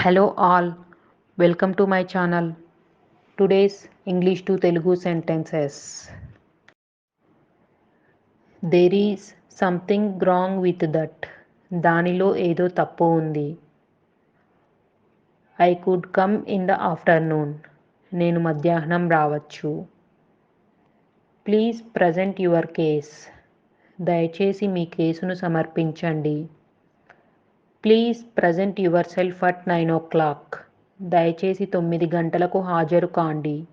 Hello all, welcome to my channel. Today's English to Telugu sentences. There is something wrong with that. దానిలో ఏదో తప్పు ఉంది. I could come in the afternoon. నేను మధ్యాహ్నం రావచ్చు. Please present your case. దయచేసి మీ కేసును సమర్పించండి. Please present your self at 9 o'clock. దయచేసి 9 గంటలకు హాజరు కాండి.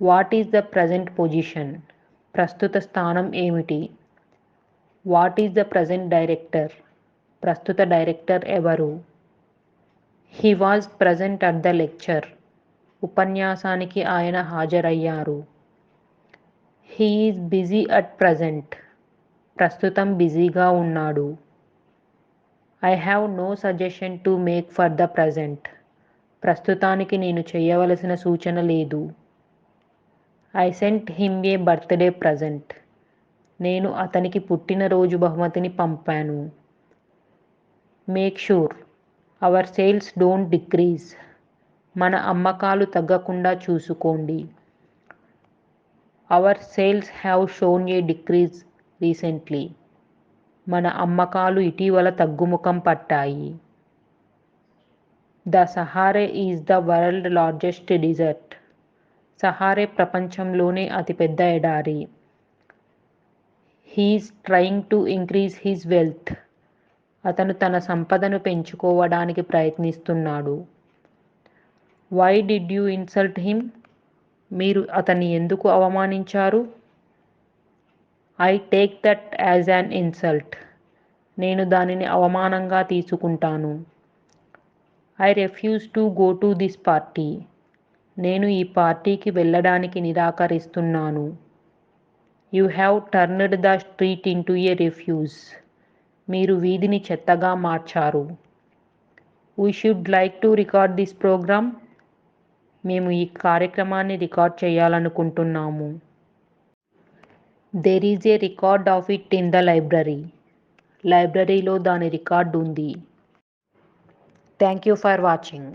What is the present position? ప్రస్తుత స్థానం ఏమిటి? What is the present director? ప్రస్తుత డైరెక్టర్ ఎవరు? He was present at the lecture. ఉపన్యాసానికి ఆయన హాజరయ్యారు. He is busy at present. ప్రస్తుతం బిజీగా ఉన్నాడు. I have no suggestion to make for the present. ప్రస్తుతానికి నేను చేయవలసిన సూచన లేదు. I sent him a birthday present. నేను అతనికి పుట్టినరోజు బహుమతిని పంపాను. Make sure our sales don't decrease. మన అమ్మకాలు తగ్గకుండా చూసుకోండి. Our sales have shown a decrease recently. మన అమ్మకాలు ఇటీవల తగ్గుముఖం పట్టాయి. The Sahara is the world largest desert. Sahara ప్రపంచంలోనే అతిపెద్ద ఎడారి. He is trying to increase his wealth. అతను తన సంపదను పెంచుకోవడానికి ప్రయత్నిస్తున్నాడు. Why did you insult him? మీరు అతన్ని ఎందుకు అవమానించారు? I take that as an insult. నేను దానిని అవమానంగా తీసుకుంటాను. I refuse to go to this party. నేను ఈ పార్టీకి వెళ్ళడానికి నిరాకరిస్తున్నాను. You have turned the street into a refuse. మీరు వీధిని చెత్తగా మార్చారు. We should like to record this programme. మేము ఈ కార్యక్రమాన్ని రికార్డ్ చేయాలనుకుంటున్నాము. There is a record of it in the library. లైబ్రరీలో దాని రికార్డు ఉంది. Thank you for watching.